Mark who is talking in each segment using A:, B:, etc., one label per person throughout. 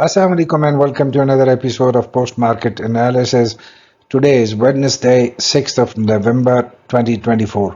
A: Assalamu alaikum and welcome to another episode of Post Market Analysis. Today is Wednesday, 6th of November 2024.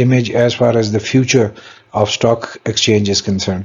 A: image as far as the future of stock exchange is concerned.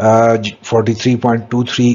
A: 43.23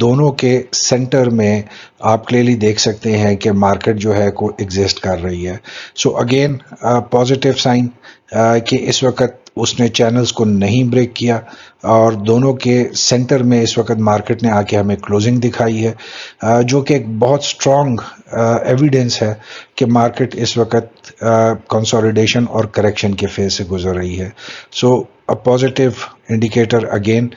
A: دونوں کے centre میں آپ clearly دیکھ سکتے ہیں کہ market جو ہے کو ایگزسٹ کر رہی ہے. سو اگین پازیٹیو سائن کہ اس وقت اس نے چینلز کو نہیں بریک کیا اور دونوں کے سینٹر میں اس وقت مارکیٹ نے آ کے ہمیں کلوزنگ دکھائی ہے, جو کہ ایک بہت اسٹرانگ ایویڈنس ہے کہ مارکیٹ اس وقت کنسولیڈیشن اور کریکشن کے فیز سے گزر رہی ہے. سو پازیٹیو انڈیکیٹر اگین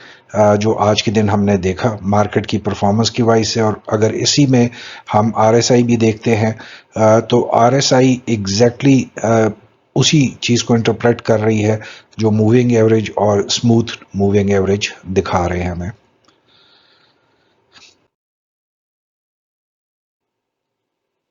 A: جو آج کے دن ہم نے دیکھا مارکیٹ کی پرفارمنس کی وجہ سے. اور اگر اسی میں ہم آر ایس آئی بھی دیکھتے ہیں تو آر ایس آئی ایگزیکٹلی اسی چیز کو انٹرپریٹ کر رہی ہے جو موونگ ایوریج اور اسموتھ موونگ ایوریج دکھا رہے ہیں ہمیں.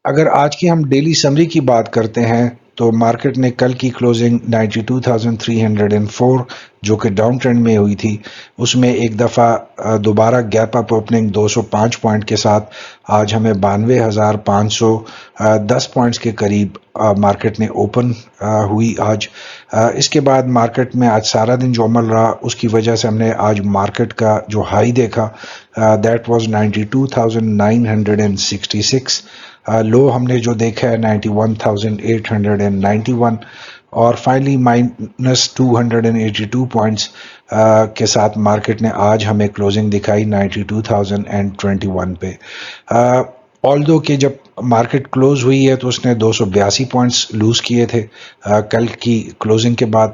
A: اگر آج کی ہم ڈیلی سمری کی بات کرتے ہیں تو مارکیٹ نے کل کی کلوزنگ 92,304 جو کہ ڈاؤن ٹرینڈ میں ہوئی تھی, اس میں ایک دفعہ دوبارہ گیپ اپ اوپننگ 205 پوائنٹ کے ساتھ آج ہمیں 92,510 پوائنٹس کے قریب مارکیٹ نے اوپن ہوئی آج. اس کے بعد مارکیٹ میں آج سارا دن جو عمل رہا اس کی وجہ سے ہم نے آج مارکیٹ کا جو ہائی دیکھا دیٹ واز 92,966, لو ہم نے جو دیکھا ہے 91,891 اور فائنلی -282 پوائنٹس کے ساتھ مارکیٹ نے آج ہمیں کلوزنگ دکھائی 92,021 پہ. آلدو کہ جب مارکیٹ کلوز ہوئی ہے تو اس نے 282 پوائنٹس لوز کیے تھے کل کی کلوزنگ کے بعد,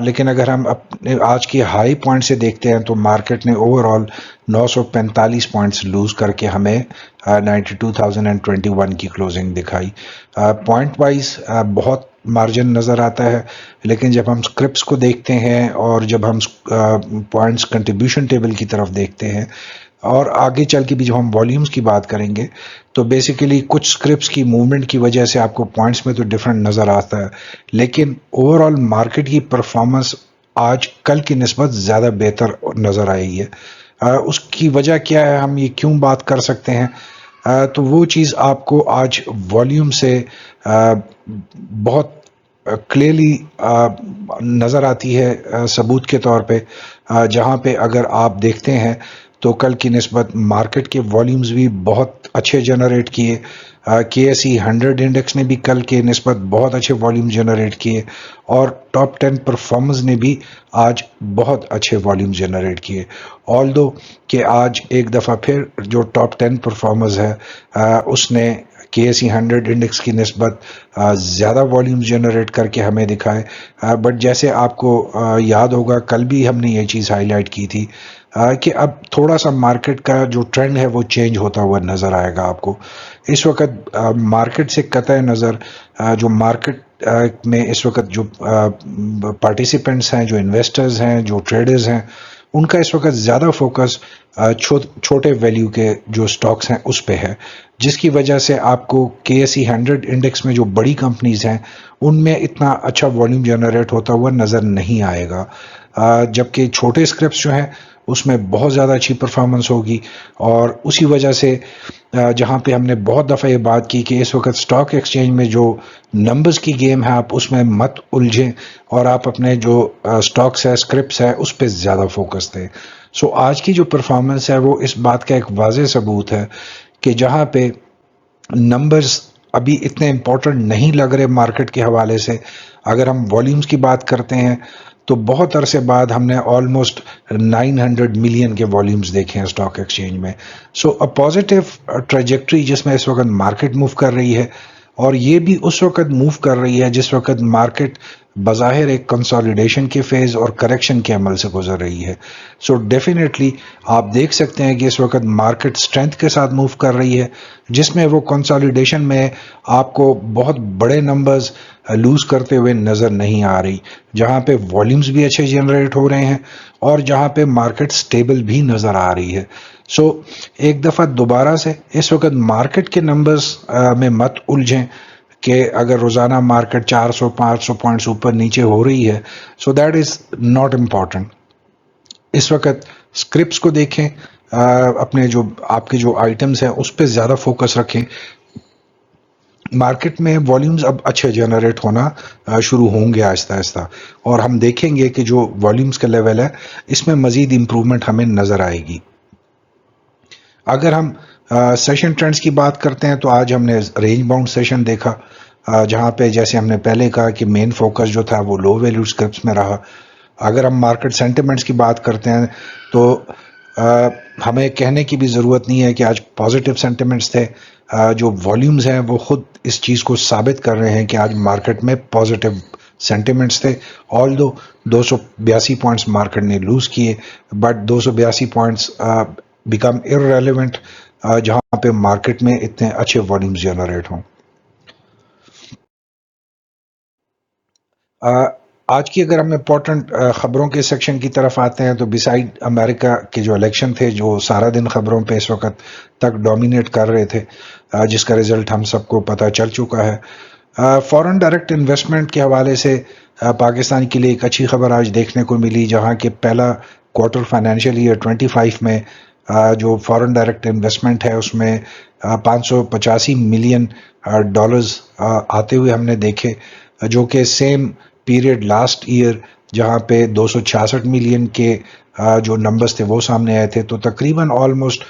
A: لیکن اگر ہم اپنے آج کی ہائی پوائنٹ سے دیکھتے ہیں تو مارکیٹ نے اوور آل 945 پوائنٹس لوز کر کے ہمیں 92,021 کی کلوزنگ دکھائی. پوائنٹ وائز بہت مارجن نظر آتا ہے, لیکن جب ہم سکرپس کو دیکھتے ہیں اور جب ہم پوائنٹس کنٹریبیوشن ٹیبل کی طرف دیکھتے ہیں اور آگے چل کے بھی جب ہم والیومز کی بات کریں گے تو بیسیکلی کچھ سکرپس کی موومنٹ کی وجہ سے آپ کو پوائنٹس میں تو ڈیفرنٹ نظر آتا ہے, لیکن اوور آل مارکیٹ کی پرفارمنس آج کل کی نسبت زیادہ بہتر نظر آئی ہے. اس کی وجہ کیا ہے, ہم یہ کیوں بات کر سکتے ہیں, تو وہ چیز آپ کو آج والیوم سے بہت کلیئرلی نظر آتی ہے ثبوت کے طور پہ, جہاں پہ اگر آپ دیکھتے ہیں تو کل کی نسبت مارکیٹ کے والیومز بھی بہت اچھے جنریٹ کیے. کے ایس ای 100 انڈیکس نے بھی کل کے نسبت بہت اچھے والیوم جنریٹ کیے اور ٹاپ 10 پرفارمرز نے بھی آج بہت اچھے والیوم جنریٹ کیے. آلدو کہ آج ایک دفعہ پھر جو ٹاپ 10 پرفارمرز ہے اس نے کے ایس ای 100 انڈیکس کی نسبت زیادہ والیوم جنریٹ کر کے ہمیں دکھائے. بٹ جیسے آپ کو یاد ہوگا کل بھی ہم نے یہ چیز ہائی لائٹ کی تھی کہ اب تھوڑا سا مارکیٹ کا جو ٹرینڈ ہے وہ چینج ہوتا ہوا نظر آئے گا آپ کو. اس وقت مارکیٹ سے قطع نظر جو مارکیٹ میں اس وقت جو پارٹیسپینٹس ہیں, جو انویسٹرز ہیں, جو ٹریڈرز ہیں, ان کا اس وقت زیادہ فوکس چھوٹے ویلیو کے جو سٹاکس ہیں اس پہ ہے, جس کی وجہ سے آپ کو کے ایس ای 100 انڈیکس میں جو بڑی کمپنیز ہیں ان میں اتنا اچھا والیوم جنریٹ ہوتا ہوا نظر نہیں آئے گا, جبکہ چھوٹے اسکرپس جو ہیں اس میں بہت زیادہ اچھی پرفارمنس ہوگی. اور اسی وجہ سے جہاں پہ ہم نے بہت دفعہ یہ بات کی کہ اس وقت سٹاک ایکسچینج میں جو نمبرز کی گیم ہے آپ اس میں مت الجھیں اور آپ اپنے جو سٹاکس ہے اسکرپس ہے اس پہ زیادہ فوکس دیں. سو آج کی جو پرفارمنس ہے وہ اس بات کا ایک واضح ثبوت ہے کہ جہاں پہ نمبرز ابھی اتنے امپورٹنٹ نہیں لگ رہے مارکیٹ کے حوالے سے, اگر ہم والیومز کی بات کرتے ہیں تو بہت عرصے بعد ہم نے آلموسٹ 900 ملین کے والیومز دیکھے ہیں اسٹاک ایکسچینج میں. سو اے پازیٹیو ٹریجیکٹری جس میں اس وقت مارکیٹ موو کر رہی ہے, اور یہ بھی اس وقت موو کر رہی ہے جس وقت مارکیٹ بظاہر ایک کنسولیڈیشن کے فیز اور کریکشن کے عمل سے گزر رہی ہے. سو ڈیفینیٹلی آپ دیکھ سکتے ہیں کہ اس وقت مارکیٹ اسٹرینتھ کے ساتھ موو کر رہی ہے, جس میں وہ کنسولیڈیشن میں آپ کو بہت بڑے نمبرز لوز کرتے ہوئے نظر نہیں آ رہی, جہاں پہ والیومز بھی اچھے جنریٹ ہو رہے ہیں اور جہاں پہ مارکیٹ سٹیبل بھی نظر آ رہی ہے. سو ایک دفعہ دوبارہ سے اس وقت مارکیٹ کے نمبرز میں مت الجھیں کہ اگر روزانہ مارکیٹ 400-500 پوائنٹس اوپر نیچے ہو رہی ہے, so that is not important. اس وقت اسکرپس کو دیکھیں, اپنے جو آپ کے جو آئٹمس ہیں اس پہ زیادہ فوکس رکھیں. مارکیٹ میں والیومز اب اچھے جنریٹ ہونا شروع ہوں گے آہستہ آہستہ, اور ہم دیکھیں گے کہ جو والیومز کا لیول ہے اس میں مزید امپرومنٹ ہمیں نظر آئے گی. اگر ہم سیشن ٹرینڈز کی بات کرتے ہیں تو آج ہم نے رینج باؤنڈ سیشن دیکھا، جہاں پہ جیسے ہم نے پہلے کہا کہ مین فوکس جو تھا وہ لو ویلیو اسکرپٹس میں رہا۔ اگر ہم مارکیٹ سینٹیمنٹس کی بات کرتے ہیں تو ہمیں کہنے کی بھی ضرورت نہیں ہے کہ آج پازیٹیو سینٹیمنٹس تھے، جو والیومز ہیں وہ خود اس چیز کو ثابت کر رہے ہیں کہ آج مارکیٹ میں پازیٹیو سینٹیمنٹس تھے۔ آل دو 282 پوائنٹس مارکیٹ نے لوز کیے، بٹ 282 پوائنٹس بیکم irrelevant جہاں پہ مارکیٹ میں اتنے اچھے والیومز جنریٹ ہوں۔ آج کی اگر ہم امپورٹنٹ خبروں کے سیکشن کی طرف آتے ہیں تو بسائڈ امریکہ کے جو الیکشن تھے جو سارا دن خبروں پہ اس وقت تک ڈومینیٹ کر رہے تھے، جس کا رزلٹ ہم سب کو پتہ چل چکا ہے، فورن ڈائریکٹ انویسٹمنٹ کے حوالے سے پاکستان کے لیے ایک اچھی خبر آج دیکھنے کو ملی، جہاں کہ پہلا کوارٹر فائنینشیل ایئر 25 میں جو فورن ڈائریکٹ انویسٹمنٹ ہے اس میں 585 ملین ڈالرز آتے ہوئے ہم نے دیکھے، جو کہ سیم پیریڈ لاسٹ ایئر جہاں پہ 266 ملین کے جو نمبرز تھے وہ سامنے آئے تھے، تو تقریباً آلموسٹ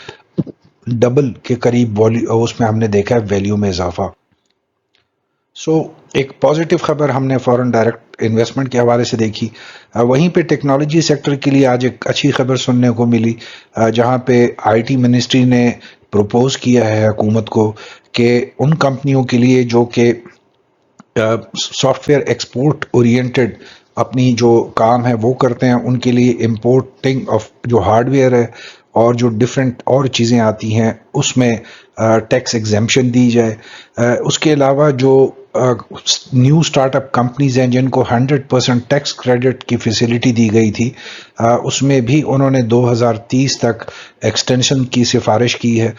A: ڈبل کے قریب اس میں ہم نے دیکھا ہے ویلیو میں اضافہ۔ ایک پازیٹیو خبر ہم نے فورن ڈائریکٹ انویسٹمنٹ کے حوالے سے دیکھی۔ وہیں پہ ٹیکنالوجی سیکٹر کے لیے آج ایک اچھی خبر سننے کو ملی، جہاں پہ آئی ٹی منسٹری نے پروپوز کیا ہے حکومت کو کہ ان کمپنیوں کے لیے جو کہ سافٹ ویئر ایکسپورٹ اورینٹڈ اپنی جو کام ہے وہ کرتے ہیں، ان کے لیے امپورٹنگ آف جو ہارڈ ویئر ہے اور جو ڈفرینٹ اور چیزیں آتی ہیں اس میں ٹیکس ایگزیمپشن دی جائے۔ اس کے علاوہ جو نیو سٹارٹ اپ کمپنیز ہیں جن کو 100% ٹیکس کریڈٹ کی فیسلٹی دی گئی تھی، اس میں بھی انہوں نے 2030 تک ایکسٹینشن کی سفارش کی ہے۔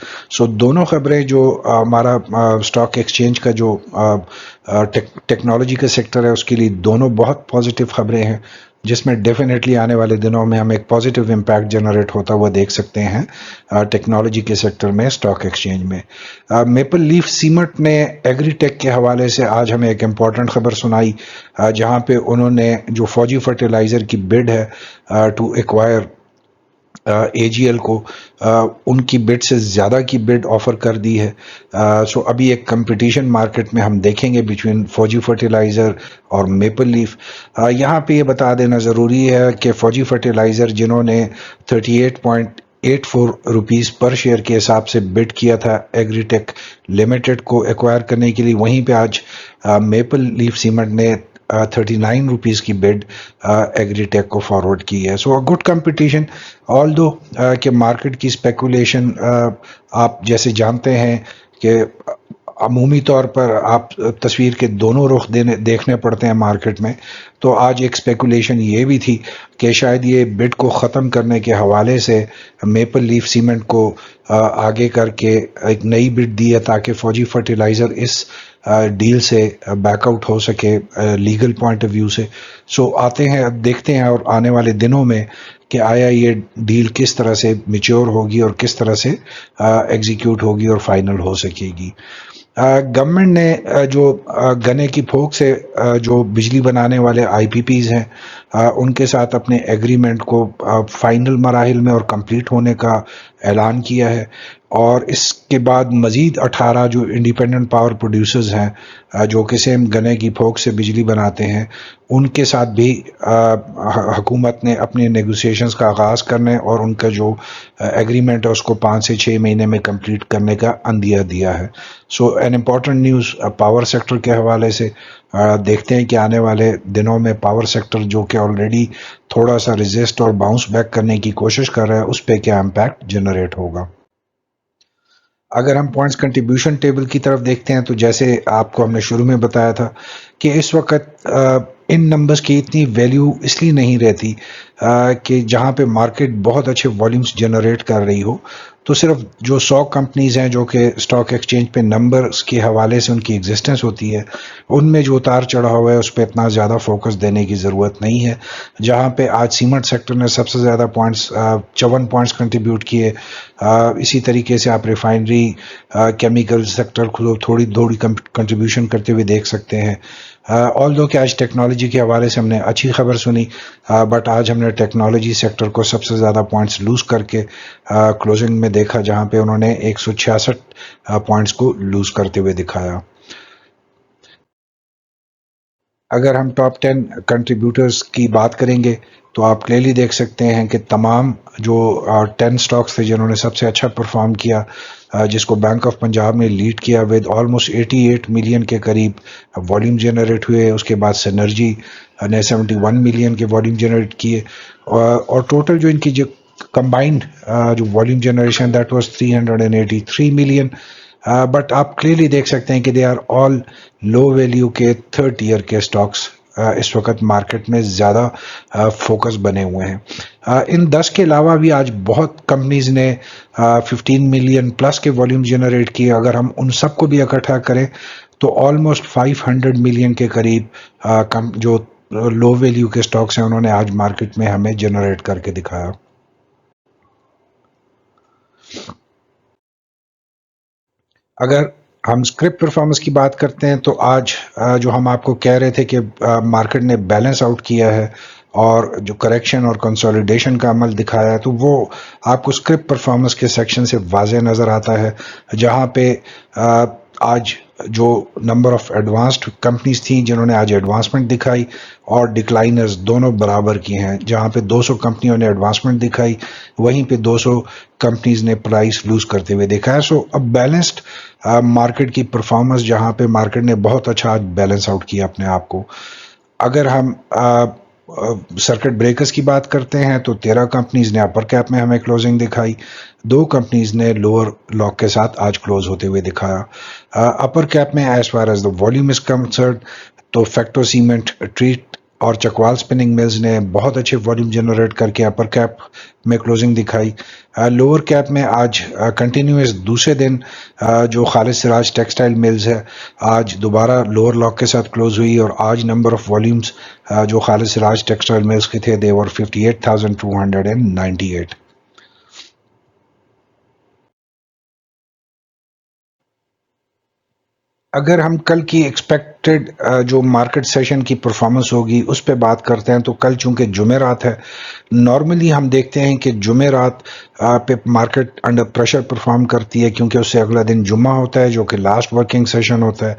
A: دونوں خبریں جو ہمارا اسٹاک ایکسچینج کا جو ٹیکنالوجی کا سیکٹر ہے اس کے لیے دونوں بہت پازیٹیو خبریں ہیں، جس میں ڈیفینیٹلی آنے والے دنوں میں ہم ایک پازیٹیو امپیکٹ جنریٹ ہوتا ہوا دیکھ سکتے ہیں ٹیکنالوجی کے سیکٹر میں، اسٹاک ایکسچینج میں۔ میپل لیف سیمنٹ نے ایگری ٹیک کے حوالے سے آج ہمیں ایک امپورٹنٹ خبر سنائی، جہاں پہ انہوں نے جو فوجی فرٹیلائزر کی بڈ ہے to acquire A G L کو، ان کی بڈ سے زیادہ کی بڈ آفر کر دی ہے۔ ابھی ایک کمپٹیشن مارکیٹ میں ہم دیکھیں گے بٹوین فوجی فرٹیلائزر اور میپل لیف۔ یہاں پہ یہ بتا دینا ضروری ہے کہ فوجی فرٹیلائزر جنہوں نے 38.84 روپیز پر شیئر کے حساب سے بڈ کیا تھا ایگری ٹیک لمیٹڈ کو ایکوائر کرنے کے لیے، وہیں پہ آج میپل لیف سیمنٹ نے 39 روپیز کی بڈ ایگری ٹیک کو فارورڈ کی ہے۔ گڈ کمپٹیشن، آل دو کہ مارکیٹ کی اسپیکولیشن آپ جیسے جانتے ہیں کہ عمومی طور پر آپ تصویر کے دونوں رخ دیکھنے پڑتے ہیں مارکیٹ میں، تو آج ایک اسپیکولیشن یہ بھی تھی کہ شاید یہ بڈ کو ختم کرنے کے حوالے سے میپل لیف سیمنٹ کو آگے کر کے ایک نئی بڈ دی ہے تاکہ فوجی فرٹیلائزر اس ڈیل سے بیک آؤٹ ہو سکے لیگل پوائنٹ آف ویو سے۔ آتے ہیں دیکھتے ہیں اور آنے والے دنوں میں کہ آیا یہ ڈیل کس طرح سے میچور ہوگی اور کس طرح سے ایگزیکیوٹ ہوگی اور فائنل ہو سکے گی۔ گورنمنٹ نے جو گنے کی پھونک سے جو بجلی بنانے والے آئی پی پیز ہیں ان کے ساتھ اپنے ایگریمنٹ کو فائنل مراحل میں اور کمپلیٹ ہونے کا اعلان کیا ہے، اور اس کے بعد مزید 18 جو انڈیپینڈنٹ پاور پروڈیوسرز ہیں جو کہ سیم گنے کی پھونک سے بجلی بناتے ہیں، ان کے ساتھ بھی حکومت نے اپنے نیگوسیشنز کا آغاز کرنے اور ان کا جو ایگریمنٹ ہے اس کو 5 سے 6 مہینے میں کمپلیٹ کرنے کا عندیہ دیا ہے۔ An important news power sector کے حوالے سے، دیکھتے ہیں کہ آنے والے دنوں میں پاور سیکٹر جو کہ آلریڈی تھوڑا سا ریزسٹ اور باؤنس بیک کرنے کی کوشش کر رہا ہے اس پہ کیا امپیکٹ جنریٹ ہوگا۔ اگر ہم پوائنٹس کنٹریبیوشن ٹیبل کی طرف دیکھتے ہیں تو جیسے آپ کو ہم نے شروع میں بتایا تھا کہ اس وقت ان نمبرز کی اتنی ویلیو اس لیے نہیں رہتی کہ جہاں پہ مارکیٹ بہت اچھے والیومز جنریٹ کر رہی ہو، تو صرف جو 100 کمپنیز ہیں جو کہ اسٹاک ایکسچینج پہ نمبرز کے حوالے سے ان کی ایگزسٹنس ہوتی ہے، ان میں جو اتار چڑھا ہوا ہے اس پہ اتنا زیادہ فوکس دینے کی ضرورت نہیں ہے۔ جہاں پہ آج سیمنٹ سیکٹر نے سب سے زیادہ پوائنٹس 54 پوائنٹس کنٹریبیوٹ کیے، اسی طریقے سے آپ ریفائنری کیمیکل سیکٹر کو تھوڑی کنٹریبیوشن کرتے ہوئے دیکھ سکتے ہیں۔ آلدو کہ آج ٹیکنالوجی کے حوالے سے ہم نے اچھی خبر سنی، بٹ آج ہم نے ٹیکنالوجی سیکٹر کو سب سے زیادہ پوائنٹس لوز کر کے کلوزنگ میں دیکھا جہاں پہ انہوں نے 166 پوائنٹس کو لوز کرتے ہوئے دکھایا۔ اگر ہم ٹاپ 10 کنٹریبیوٹرز کی بات کریں گے تو آپ کلیئرلی دیکھ سکتے ہیں کہ تمام جو 10 سٹاکس تھے جنہوں نے سب سے اچھا پرفارم کیا، جس کو بینک آف پنجاب نے لیڈ کیا ود آلموسٹ 88 ملین کے قریب والیوم جنریٹ ہوئے۔ اس کے بعد سینرجی نے 71 ملین کے والیوم جنریٹ کیے، اور ٹوٹل جو ان کی جو کمبائنڈ جو volume generation that was 383 million. But آپ کلیئرلی دیکھ سکتے ہیں کہ they are all low value کے تھرڈ ٹیئر کے سٹاکس اس وقت مارکیٹ میں زیادہ فوکس بنے ہوئے ہیں۔ ان 10 کے علاوہ بھی آج بہت کمپنیز نے 15 ملین پلس کے والیوم جنریٹ کیے۔ اگر ہم ان سب کو بھی اکٹھا کریں تو آلموسٹ 500 ملین کے قریب جو لو ویلیو کے سٹاکس ہیں انہوں نے آج مارکیٹ میں ہمیں جنریٹ کر کے دکھایا۔ اگر ہم اسکرپ پرفارمنس کی بات کرتے ہیں تو آج جو ہم آپ کو کہہ رہے تھے کہ مارکیٹ نے بیلنس آؤٹ کیا ہے اور جو کریکشن اور کنسولیڈیشن کا عمل دکھایا ہے، تو وہ آپ کو اسکرپ پرفارمنس کے سیکشن سے واضح نظر آتا ہے، جہاں پہ آج جو نمبر آف ایڈوانسڈ کمپنیز تھیں جنہوں نے آج ایڈوانسمنٹ دکھائی اور ڈکلائنرز دونوں برابر کی ہیں۔ جہاں پہ 200 کمپنیوں نے ایڈوانسمنٹ دکھائی، وہیں پہ 200 کمپنیز نے پرائس لوز کرتے ہوئے دیکھا ہے۔ سو اب بیلنسڈ مارکیٹ کی پرفارمنس، جہاں پہ مارکیٹ نے بہت اچھا آج بیلنس آؤٹ کیا اپنے آپ کو۔ اگر ہم سرکٹ بریکرز کی بات کرتے ہیں تو 13 کمپنیز نے اپر کیپ میں ہمیں کلوزنگ دکھائی، 2 کمپنیز نے لوور لاک کے ساتھ آج کلوز ہوتے ہوئے دکھایا۔ اپر کیپ میں as far as the volume is concerned تو فیکٹو سیمنٹ، ٹریٹ اور چکوال سپننگ ملز نے بہت اچھے والیوم جنریٹ کر کے اپر کیپ میں کلوزنگ دکھائی۔ لوور کیپ میں آج کنٹینیوس دوسرے دن جو خالد سراج ٹیکسٹائل ملز ہے آج دوبارہ لوور لاک کے ساتھ کلوز ہوئی، اور آج نمبر آف والیومز جو خالد سراج ٹیکسٹائل ملز کے تھے they were 58,298۔ اگر ہم کل کی ایکسپیکٹڈ جو مارکیٹ سیشن کی پرفارمنس ہوگی اس پہ بات کرتے ہیں تو کل چونکہ جمعرات ہے، نارملی ہم دیکھتے ہیں کہ جمعرات پہ مارکیٹ انڈر پریشر پرفارم کرتی ہے، کیونکہ اس سے اگلا دن جمعہ ہوتا ہے جو کہ لاسٹ ورکنگ سیشن ہوتا ہے۔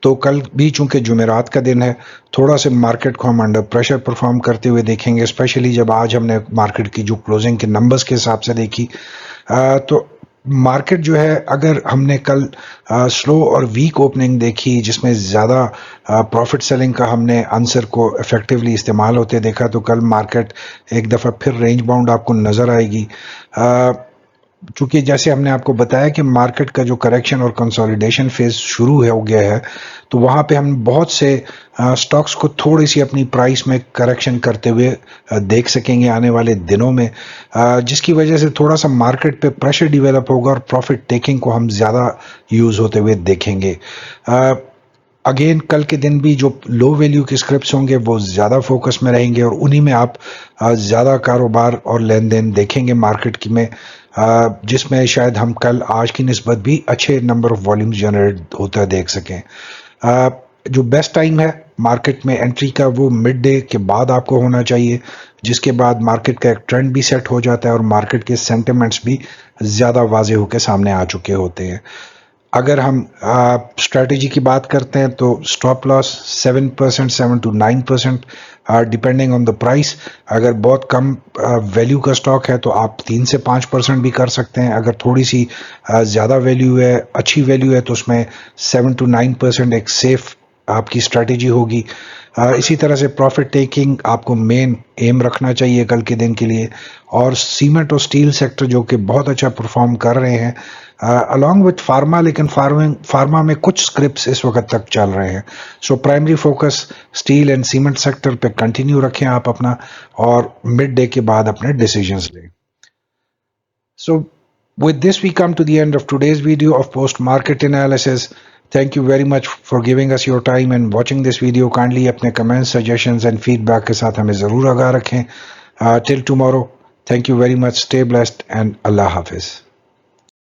A: تو کل بھی چونکہ جمعرات کا دن ہے، تھوڑا سے مارکیٹ کو ہم انڈر پریشر پرفارم کرتے ہوئے دیکھیں گے، اسپیشلی جب آج ہم نے مارکیٹ کی جو کلوزنگ کے نمبرز کے حساب سے دیکھی تو مارکیٹ جو ہے، اگر ہم نے کل سلو اور ویک اوپننگ دیکھی جس میں زیادہ پروفٹ سیلنگ کا ہم نے عنصر کو افیکٹولی استعمال ہوتے دیکھا، تو کل مارکیٹ ایک دفعہ پھر رینج باؤنڈ آپ کو نظر آئے گی۔ چونکہ جیسے ہم نے آپ کو بتایا کہ مارکیٹ کا جو کریکشن اور کنسولیڈیشن فیز شروع ہو گیا ہے، تو وہاں پہ ہم بہت سے سٹاکس کو تھوڑی سی اپنی پرائس میں کریکشن کرتے ہوئے دیکھ سکیں گے آنے والے دنوں میں، جس کی وجہ سے تھوڑا سا مارکیٹ پہ پریشر ڈیولپ ہوگا اور پروفٹ ٹیکنگ کو ہم زیادہ یوز ہوتے ہوئے دیکھیں گے۔ اگین کل کے دن بھی جو لو ویلیو کے اسکرپٹس ہوں گے وہ زیادہ فوکس میں رہیں گے، اور انہی میں آپ زیادہ کاروبار اور لین دین دیکھیں گے مارکیٹ کی میں، جس میں شاید ہم کل آج کی نسبت بھی اچھے نمبر آف والیوم جنریٹ ہوتا دیکھ سکیں۔ جو بیسٹ ٹائم ہے مارکیٹ میں انٹری کا وہ مڈ ڈے کے بعد آپ کو ہونا چاہیے، جس کے بعد مارکیٹ کا ایک ٹرینڈ بھی سیٹ ہو جاتا ہے اور مارکیٹ کے سینٹیمنٹس بھی زیادہ واضح ہو کے سامنے آ چکے ہوتے ہیں۔ اگر ہم اسٹریٹجی کی بات کرتے ہیں تو stop loss 7%، 7 to 9%، depending on the price. اگر بہت کم ویلیو کا سٹاک ہے تو آپ 3 سے 5% بھی کر سکتے ہیں۔ اگر تھوڑی سی زیادہ ویلیو ہے، اچھی ویلیو ہے، تو اس میں 7 to 9% ایک سیف آپ کی اسٹریٹجی ہوگی۔ اسی طرح سے پروفٹ ٹیکنگ آپ کو مین ایم رکھنا چاہیے کل کے دن کے لیے، اور سیمنٹ اور سٹیل سیکٹر جو کہ بہت اچھا پرفارم کر رہے ہیں along with فارما، لیکن فارما میں کچھ اسکرپٹس اس وقت تک چل رہے ہیں۔ So primary focus steel and cement sector پہ کنٹینیو رکھیں آپ اپنا، اور مڈ ڈے کے بعد اپنے ڈیسیجنز لیں۔ سو with this we come to the end of today's video of post market analysis. Thank you very much for giving us your time and watching this video. Kindly اپنے comments, suggestions and feedback کے ساتھ ہمیں ضرور آگاہ رکھیں۔ Till tomorrow, thank you very much. Stay blessed and Allah Hafiz.